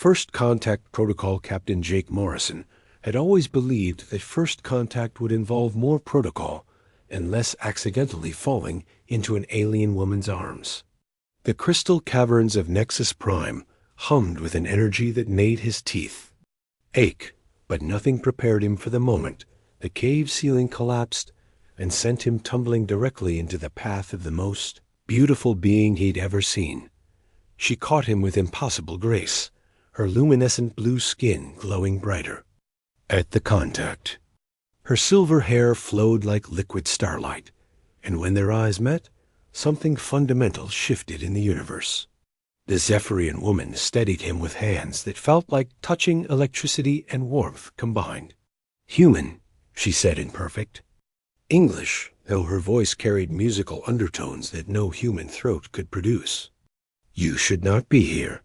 First Contact Protocol Captain Jake Morrison had always believed that first contact would involve more protocol and less accidentally falling into an alien woman's arms. The crystal caverns of Nexus Prime hummed with an energy that made his teeth ache, but nothing prepared him for the moment the cave ceiling collapsed and sent him tumbling directly into the path of the most beautiful being he'd ever seen. She caught him with impossible grace, her luminescent blue skin glowing brighter at the contact. Her silver hair flowed like liquid starlight, and when their eyes met, something fundamental shifted in the universe. The Zephyrian woman steadied him with hands that felt like touching electricity and warmth combined. "Human," she said in perfect English, though her voice carried musical undertones that no human throat could produce. "You should not be here."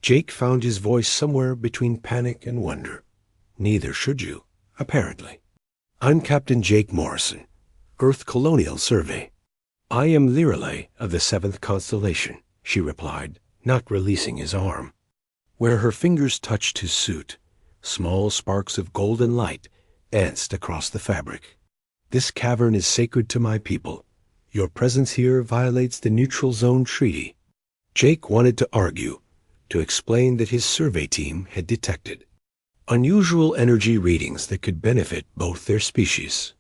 Jake found his voice somewhere between panic and wonder. "Neither should you, apparently." "I'm Captain Jake Morrison, Earth Colonial Survey." "I am Lirelei of the 7th Constellation," she replied, not releasing his arm. Where her fingers touched his suit, small sparks of golden light danced across the fabric. "This cavern is sacred to my people. Your presence here violates the Neutral Zone Treaty." Jake wanted to argue, to explain that his survey team had detected unusual energy readings that could benefit both their species.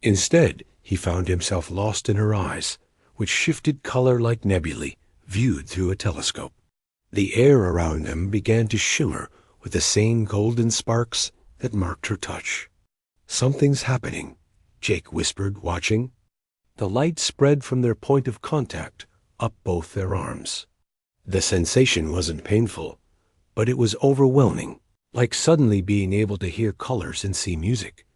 Instead, he found himself lost in her eyes, which shifted color like nebulae viewed through a telescope. The air around them began to shimmer with the same golden sparks that marked her touch. "Something's happening," Jake whispered, watching. The light spread from their point of contact up both their arms. The sensation wasn't painful, but it was overwhelming, like suddenly being able to hear colors and see music.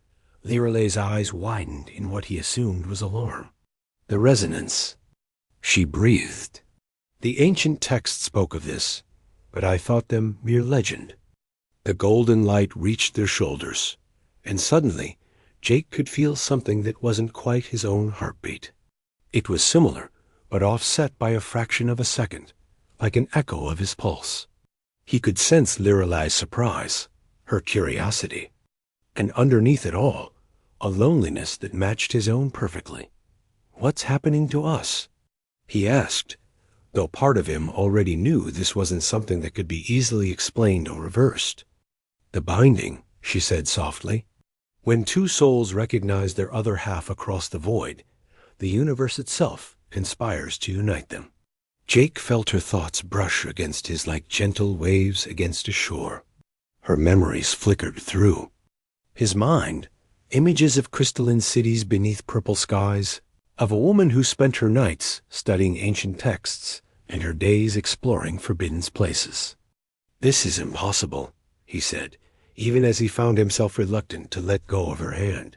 Lirelei's eyes widened in what he assumed was alarm. "The resonance," she breathed. "The ancient text spoke of this, but I thought them mere legend." The golden light reached their shoulders, and suddenly Jake could feel something that wasn't quite his own heartbeat. It was similar, but offset by a fraction of a second, like an echo of his pulse. He could sense Lirelei's surprise, her curiosity, and underneath it all, a loneliness that matched his own perfectly. "What's happening to us?" he asked, though part of him already knew this wasn't something that could be easily explained or reversed. "The binding," she said softly. "When two souls recognize their other half across the void, the universe itself conspires to unite them." Jake felt her thoughts brush against his like gentle waves against a shore. Her memories flickered through his mind, images of crystalline cities beneath purple skies, of a woman who spent her nights studying ancient texts and her days exploring forbidden places. "This is impossible," he said, even as he found himself reluctant to let go of her hand.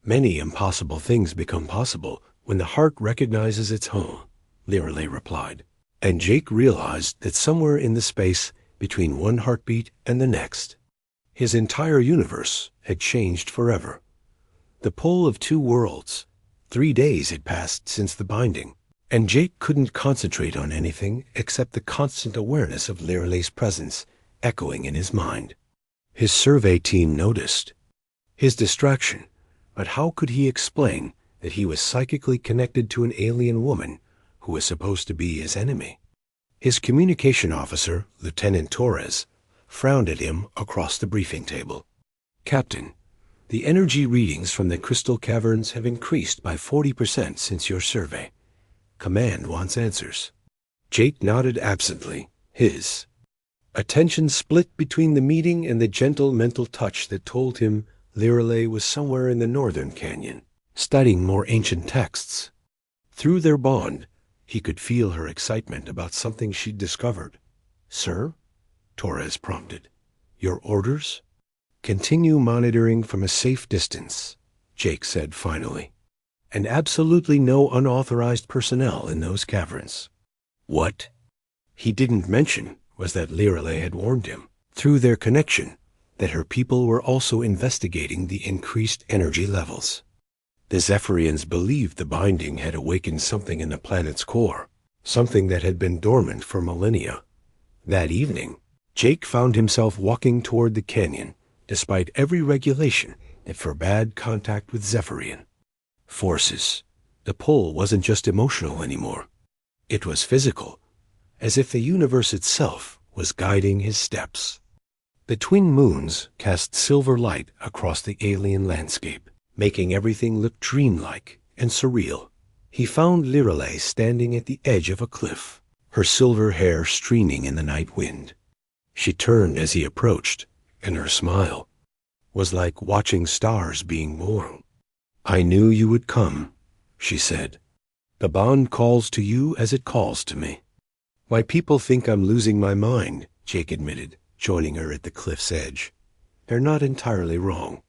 "Many impossible things become possible when the heart recognizes its home," Lirelei replied. And Jake realized that somewhere in the space between one heartbeat and the next, his entire universe had changed forever. The pull of two worlds. 3 days had passed since the binding, and Jake couldn't concentrate on anything except the constant awareness of Lirelei's presence echoing in his mind. His survey team noticed his distraction, but how could he explain that he was psychically connected to an alien woman who was supposed to be his enemy? His communication officer, Lieutenant Torres, frowned at him across the briefing table. "Captain, the energy readings from the crystal caverns have increased by 40% since your survey. Command wants answers." Jake nodded absently, his attention split between the meeting and the gentle mental touch that told him Lirelei was somewhere in the northern canyon, studying more ancient texts. Through their bond, he could feel her excitement about something she'd discovered. "Sir?" Torres prompted. "Your orders?" "Continue monitoring from a safe distance," Jake said finally. "And absolutely no unauthorized personnel in those caverns." What he didn't mention was that Lirelei had warned him, through their connection, that her people were also investigating the increased energy levels. The Zephyrians believed the binding had awakened something in the planet's core, something that had been dormant for millennia. That evening, Jake found himself walking toward the canyon, despite every regulation that forbade contact with Zephyrian forces. The pull wasn't just emotional anymore. It was physical, as if the universe itself was guiding his steps. The twin moons cast silver light across the alien landscape, making everything look dreamlike and surreal. He found Lirelei standing at the edge of a cliff, her silver hair streaming in the night wind. She turned as he approached, and her smile was like watching stars being born. "I knew you would come," she said. "The bond calls to you as it calls to me." "My people think I'm losing my mind," Jake admitted, joining her at the cliff's edge. "They're not entirely wrong."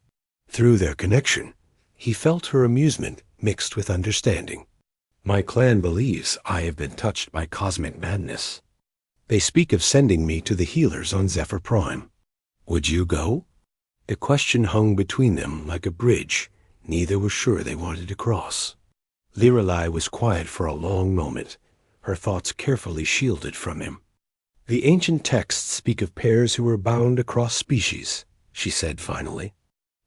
Through their connection, he felt her amusement mixed with understanding. "My clan believes I have been touched by cosmic madness. They speak of sending me to the healers on Zephyr Prime. Would you go?" The question hung between them like a bridge neither was sure they wanted to cross. Lirelei was quiet for a long moment, her thoughts carefully shielded from him. "The ancient texts speak of pairs who were bound across species," she said finally.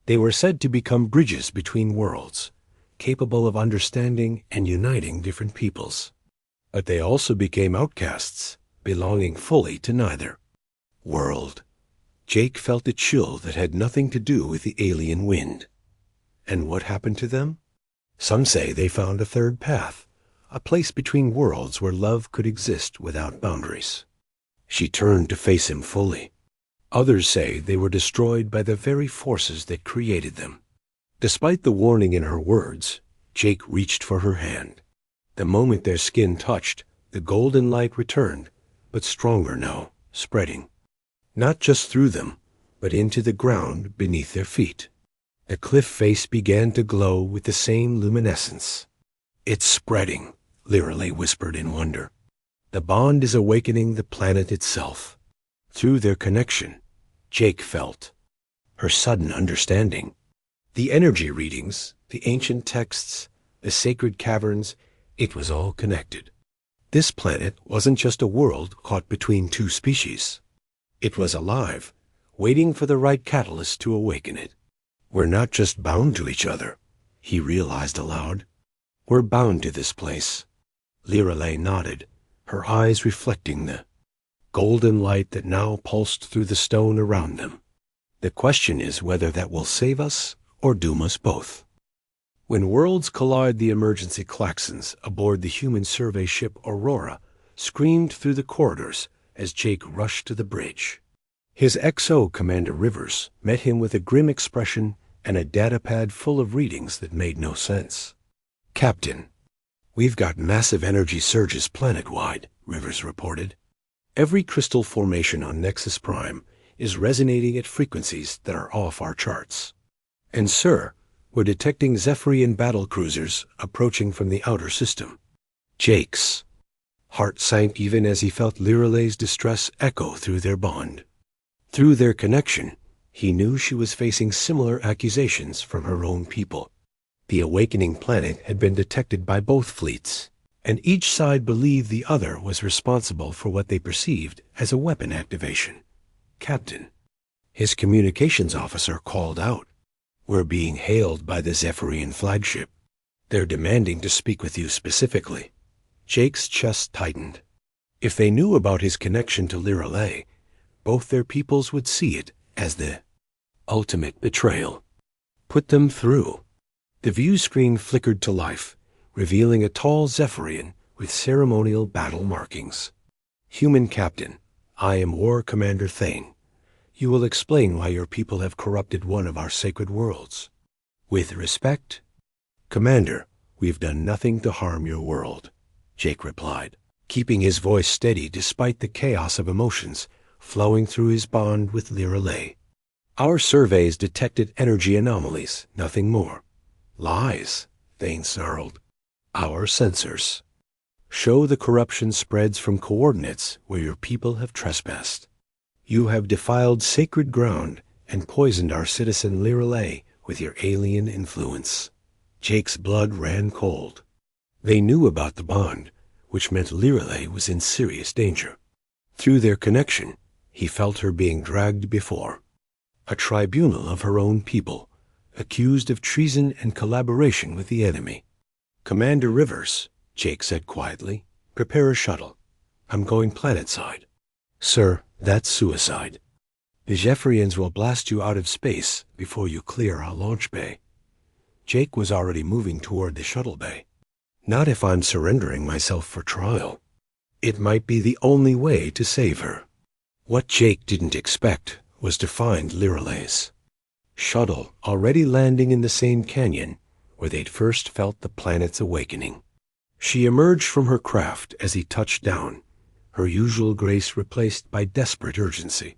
"They were said to become bridges between worlds, capable of understanding and uniting different peoples. But they also became outcasts, belonging fully to neither world." Jake felt a chill that had nothing to do with the alien wind. "And what happened to them?" "Some say they found a third path, a place between worlds where love could exist without boundaries." She turned to face him fully. "Others say they were destroyed by the very forces that created them." Despite the warning in her words, Jake reached for her hand. The moment their skin touched, the golden light returned, but stronger now, spreading. Not just through them, but into the ground beneath their feet. The cliff face began to glow with the same luminescence. "It's spreading," Lirelei whispered in wonder. "The bond is awakening the planet itself." Through their connection, Jake felt her sudden understanding. The energy readings, the ancient texts, the sacred caverns, it was all connected. This planet wasn't just a world caught between two species. It was alive, waiting for the right catalyst to awaken it. "We're not just bound to each other," he realized aloud. "We're bound to this place." Lirelei nodded, her eyes reflecting the golden light that now pulsed through the stone around them. "The question is whether that will save us or doom us both." When worlds collide, the emergency klaxons aboard the human survey ship Aurora screamed through the corridors as Jake rushed to the bridge. His XO, Commander Rivers, met him with a grim expression and a datapad full of readings that made no sense. "Captain, we've got massive energy surges planet-wide," Rivers reported. "Every crystal formation on Nexus Prime is resonating at frequencies that are off our charts. And, sir, we're detecting Zephyrian battle cruisers approaching from the outer system." Jake's heart sank even as he felt Lirelei's distress echo through their bond. Through their connection, he knew she was facing similar accusations from her own people. The awakening planet had been detected by both fleets, and each side believed the other was responsible for what they perceived as a weapon activation. "Captain," his communications officer called out, "we're being hailed by the Zephyrian flagship. They're demanding to speak with you specifically." Jake's chest tightened. If they knew about his connection to Lirelei, both their peoples would see it as the ultimate betrayal. "Put them through." The view screen flickered to life, revealing a tall Zephyrian with ceremonial battle markings. "Human Captain, I am War Commander Thane. You will explain why your people have corrupted one of our sacred worlds." "With respect, Commander, we've done nothing to harm your world," Jake replied, keeping his voice steady despite the chaos of emotions flowing through his bond with Lirelei. "Our surveys detected energy anomalies, nothing more." "Lies," Thane snarled. "Our sensors show the corruption spreads from coordinates where your people have trespassed. You have defiled sacred ground and poisoned our citizen Lirelei with your alien influence." Jake's blood ran cold. They knew about the bond, which meant Lirelei was in serious danger. Through their connection, He felt her being dragged before a tribunal of her own people, accused of treason and collaboration with the enemy. "Commander Rivers," Jake said quietly, "prepare a shuttle. I'm going planetside." "Sir, that's suicide. The Jeffrians will blast you out of space before you clear our launch bay." Jake was already moving toward the shuttle bay. "Not if I'm surrendering myself for trial." It might be the only way to save her. What Jake didn't expect was to find Lyralay's shuttle already landing in the same canyon where they'd first felt the planet's awakening. She emerged from her craft as he touched down, her usual grace replaced by desperate urgency.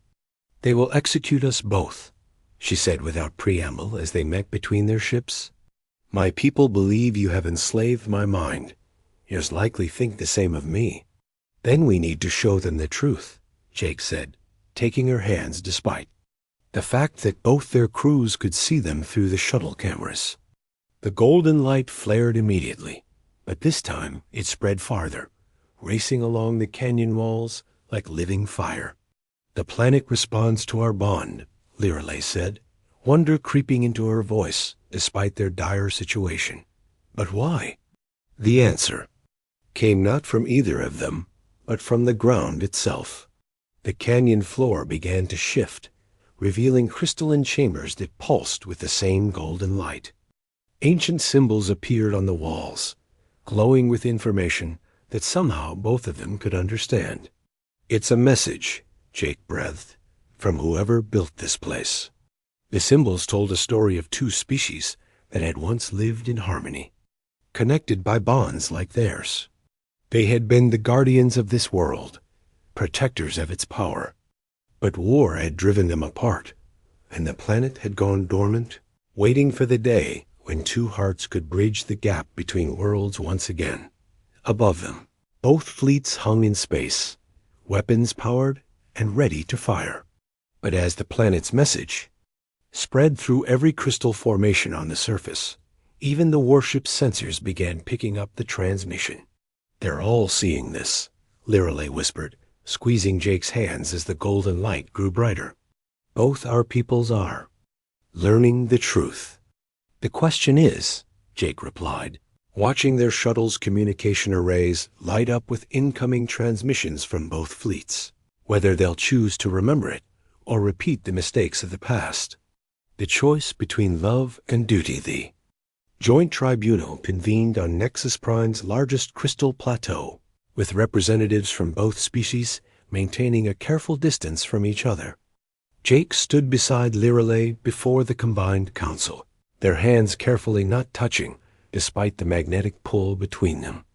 "They will execute us both," she said without preamble as they met between their ships. "My people believe you have enslaved my mind. Yours likely think the same of me." "Then we need to show them the truth," Jake said, taking her hands despite the fact that both their crews could see them through the shuttle cameras. The golden light flared immediately, but this time it spread farther, racing along the canyon walls like living fire. "The planet responds to our bond," Lyralay said, wonder creeping into her voice despite their dire situation. But why? The answer came not from either of them, but from the ground itself. The canyon floor began to shift, revealing crystalline chambers that pulsed with the same golden light. Ancient symbols appeared on the walls, glowing with information that somehow both of them could understand. "It's a message," Jake breathed, "from whoever built this place." The symbols told a story of two species that had once lived in harmony, connected by bonds like theirs. They had been the guardians of this world, protectors of its power. But war had driven them apart, and the planet had gone dormant, waiting for the day when two hearts could bridge the gap between worlds once again. Above them, both fleets hung in space, weapons powered and ready to fire. But as the planet's message spread through every crystal formation on the surface, even the warship's sensors began picking up the transmission. "They're all seeing this," Lyralay whispered, squeezing Jake's hands as the golden light grew brighter. "Both our peoples are learning the truth." "The question is," Jake replied, watching their shuttle's communication arrays light up with incoming transmissions from both fleets, whether they'll choose to remember it or repeat the mistakes of the past. The choice between love and duty. The Joint Tribunal convened on Nexus Prime's largest crystal plateau, with representatives from both species maintaining a careful distance from each other. Jake stood beside Lyralay before the combined council, their hands carefully not touching despite the magnetic pull between them.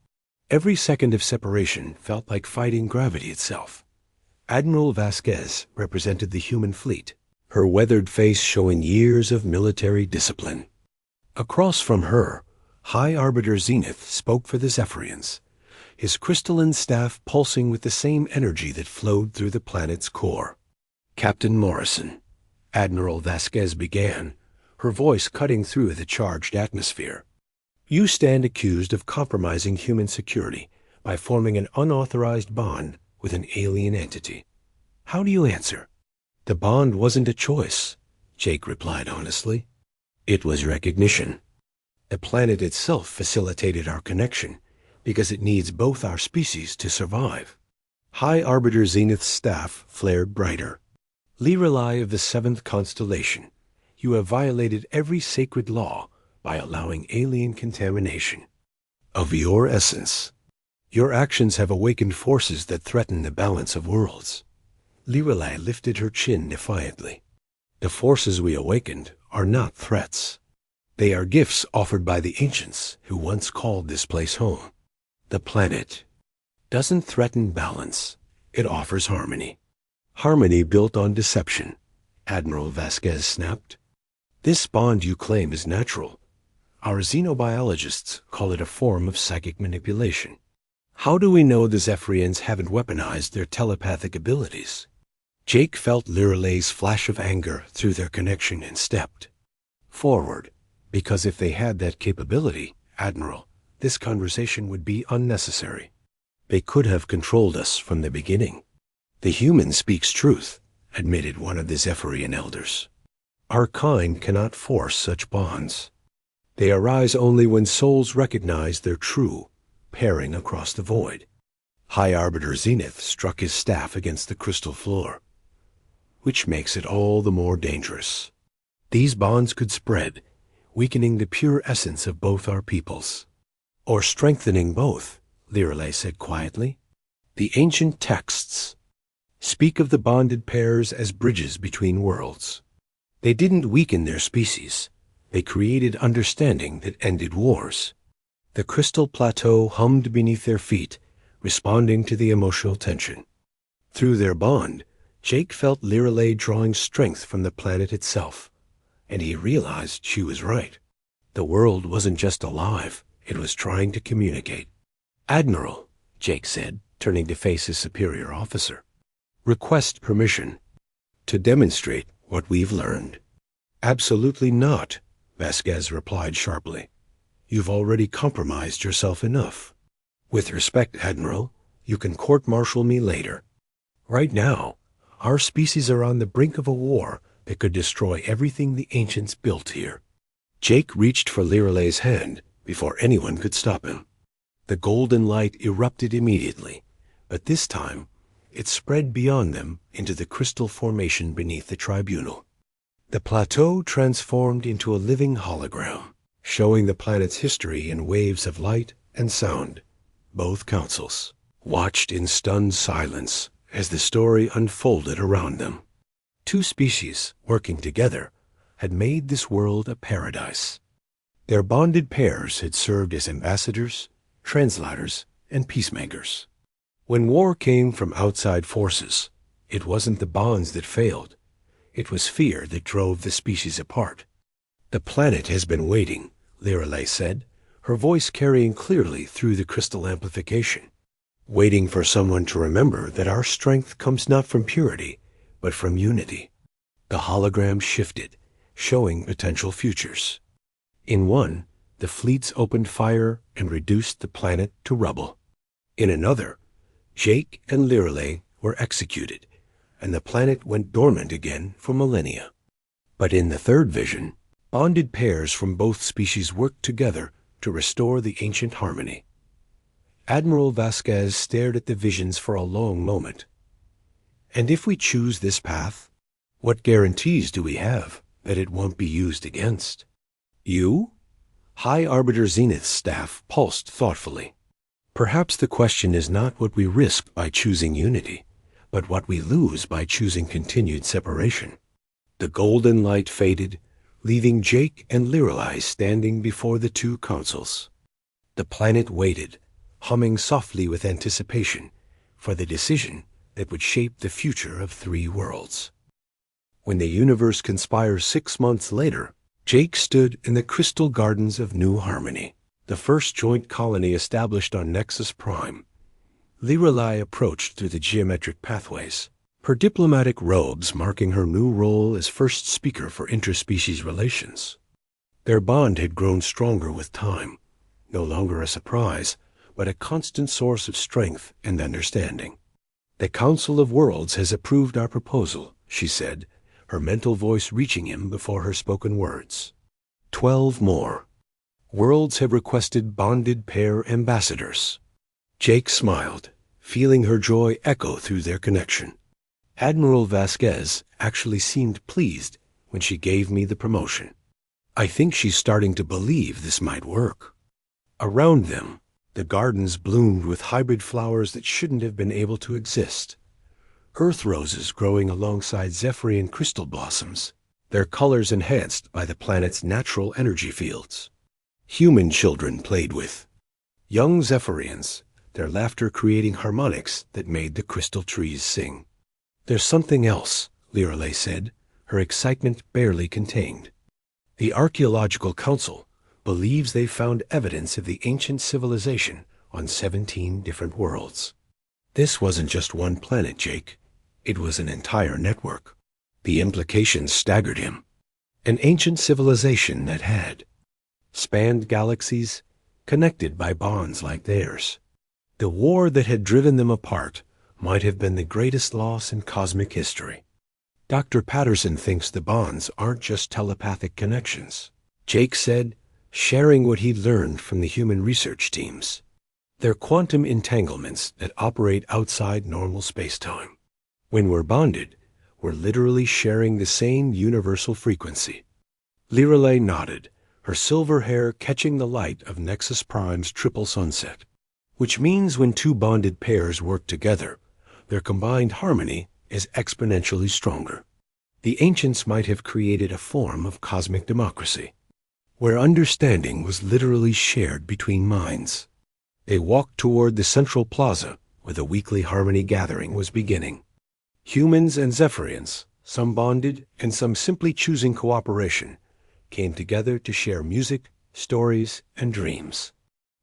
Every second of separation felt like fighting gravity itself. Admiral Vasquez represented the human fleet, her weathered face showing years of military discipline. Across from her, High Arbiter Zenith spoke for the Zephyrians, his crystalline staff pulsing with the same energy that flowed through the planet's core. "Captain Morrison," Admiral Vasquez began, her voice cutting through the charged atmosphere, "you stand accused of compromising human security by forming an unauthorized bond with an alien entity. How do you answer?" "The bond wasn't a choice," Jake replied honestly. "It was recognition. The planet itself facilitated our connection because it needs both our species to survive." High Arbiter Zenith's staff flared brighter. "Lyralay of the 7th constellation, you have violated every sacred law by allowing alien contamination of your essence. Your actions have awakened forces that threaten the balance of worlds." Lyralay lifted her chin defiantly. "The forces we awakened are not threats. They are gifts offered by the ancients who once called this place home. The planet doesn't threaten balance. It offers harmony. Harmony built on deception," Admiral Vasquez snapped. "This bond you claim is natural. Our xenobiologists call it a form of psychic manipulation. How do we know the Zephyrians haven't weaponized their telepathic abilities?" Jake felt Lyralay's flash of anger through their connection and stepped forward, because if they had that capability, Admiral, this conversation would be unnecessary. They could have controlled us from the beginning. "The human speaks truth," admitted one of the Zephyrian elders. "Our kind cannot force such bonds. They arise only when souls recognize their true, pairing across the void." High Arbiter Zenith struck his staff against the crystal floor. "Which makes it all the more dangerous. These bonds could spread, weakening the pure essence of both our peoples. Or strengthening both," Lirelei said quietly. "The ancient texts speak of the bonded pairs as bridges between worlds. They didn't weaken their species. They created understanding that ended wars." The crystal plateau hummed beneath their feet, responding to the emotional tension. Through their bond, Jake felt Lirelei drawing strength from the planet itself, and he realized she was right. The world wasn't just alive, it was trying to communicate. "Admiral," Jake said, turning to face his superior officer, "request permission to demonstrate what we've learned." "Absolutely not," Vasquez replied sharply. "You've already compromised yourself enough. With respect, Admiral, you can court-martial me later. Right now, our species are on the brink of a war that could destroy everything the ancients built here." Jake reached for Lirelei's hand before anyone could stop him. The golden light erupted immediately, but this time it spread beyond them into the crystal formation beneath the tribunal. The plateau transformed into a living hologram, showing the planet's history in waves of light and sound. Both councils watched in stunned silence as the story unfolded around them. Two species, working together, had made this world a paradise. Their bonded pairs had served as ambassadors, translators, and peacemakers. When war came from outside forces, it wasn't the bonds that failed. It was fear that drove the species apart. "The planet has been waiting," Lirelei said, her voice carrying clearly through the crystal amplification. "Waiting for someone to remember that our strength comes not from purity, but from unity." The hologram shifted, showing potential futures. In one, the fleets opened fire and reduced the planet to rubble. In another, Jake and Lirelei were executed, and the planet went dormant again for millennia. But in the third vision, bonded pairs from both species worked together to restore the ancient harmony. Admiral Vasquez stared at the visions for a long moment. "And if we choose this path, what guarantees do we have that it won't be used against?" "You?" High Arbiter Zenith's staff pulsed thoughtfully. "Perhaps the question is not what we risk by choosing unity, but what we lose by choosing continued separation." The golden light faded, leaving Jake and Lirelei standing before the two councils. The planet waited, humming softly with anticipation for the decision that would shape the future of three worlds. When the universe conspires 6 months later, Jake stood in the crystal gardens of New Harmony, the first joint colony established on Nexus Prime. Lirelei approached through the geometric pathways, her diplomatic robes marking her new role as first speaker for interspecies relations. Their bond had grown stronger with time, no longer a surprise, but a constant source of strength and understanding. "The Council of Worlds has approved our proposal," she said, her mental voice reaching him before her spoken words. 12 more. Worlds have requested bonded pair ambassadors." Jake smiled, feeling her joy echo through their connection. "Admiral Vasquez actually seemed pleased when she gave me the promotion. I think she's starting to believe this might work." Around them, the gardens bloomed with hybrid flowers that shouldn't have been able to exist. Earth roses growing alongside Zephyrian crystal blossoms, their colors enhanced by the planet's natural energy fields. Human children played with. Young Zephyrians, their laughter creating harmonics that made the crystal trees sing. "There's something else," Lirelei said, her excitement barely contained. "The Archaeological Council believes they found evidence of the ancient civilization on 17 different worlds." This wasn't just one planet, Jake. It was an entire network. The implications staggered him. An ancient civilization that had spanned galaxies, connected by bonds like theirs. The war that had driven them apart might have been the greatest loss in cosmic history. Dr. Patterson thinks the bonds aren't just telepathic connections. Jake said, sharing what he'd learned from the human research teams. They're quantum entanglements that operate outside normal space-time. When we're bonded, we're literally sharing the same universal frequency. Lirelei nodded, her silver hair catching the light of Nexus Prime's triple sunset. Which means when two bonded pairs work together, their combined harmony is exponentially stronger. The ancients might have created a form of cosmic democracy, where understanding was literally shared between minds. They walked toward the central plaza, where the weekly harmony gathering was beginning. Humans and Zephyrians, some bonded and some simply choosing cooperation, came together to share music, stories, and dreams.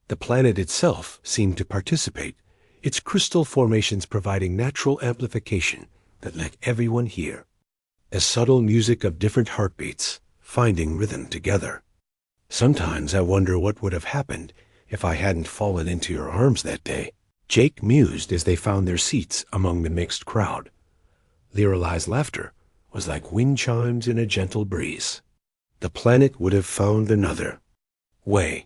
The planet itself seemed to participate, its crystal formations providing natural amplification that let everyone hear. A subtle music of different heartbeats, finding rhythm together. Sometimes I wonder what would have happened if I hadn't fallen into your arms that day, Jake mused as they found their seats among the mixed crowd. Lirelei's laughter was like wind chimes in a gentle breeze. The planet would have found another way.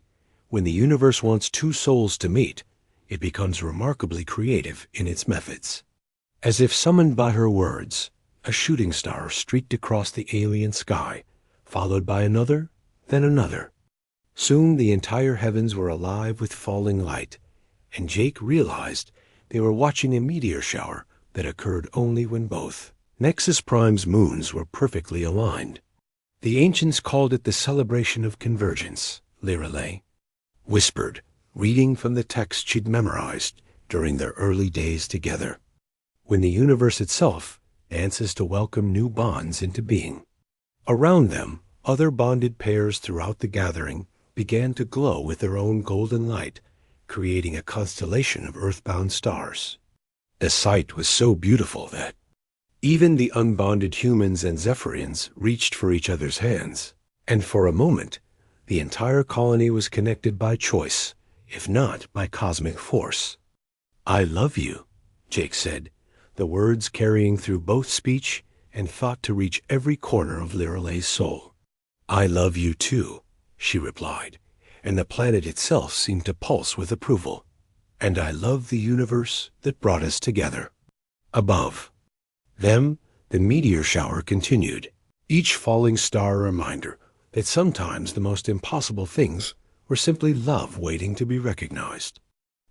When the universe wants two souls to meet, it becomes remarkably creative in its methods. As if summoned by her words, a shooting star streaked across the alien sky, followed by another, then another. Soon the entire heavens were alive with falling light, and Jake realized they were watching a meteor shower that occurred only when both Nexus Prime's moons were perfectly aligned. The ancients called it the celebration of convergence, Lirelei whispered, reading from the text she'd memorized during their early days together. When the universe itself dances to welcome new bonds into being. Around them, other bonded pairs throughout the gathering began to glow with their own golden light, creating a constellation of earthbound stars. The sight was so beautiful that even the unbonded humans and Zephyrians reached for each other's hands, and for a moment, the entire colony was connected by choice, if not by cosmic force. "I love you," Jake said, the words carrying through both speech and thought to reach every corner of Lirelei's soul. "I love you too," she replied, and the planet itself seemed to pulse with approval. "And I love the universe that brought us together." Above them, the meteor shower continued, each falling star a reminder that sometimes the most impossible things were simply love waiting to be recognized.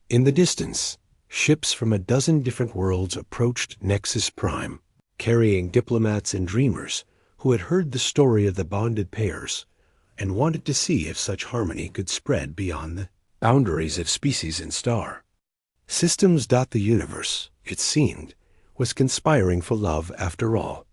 In the distance, ships from a dozen different worlds approached Nexus Prime, carrying diplomats and dreamers who had heard the story of the bonded pairs and wanted to see if such harmony could spread beyond the boundaries of species and star. Systems. The universe, it seemed, was conspiring for love after all.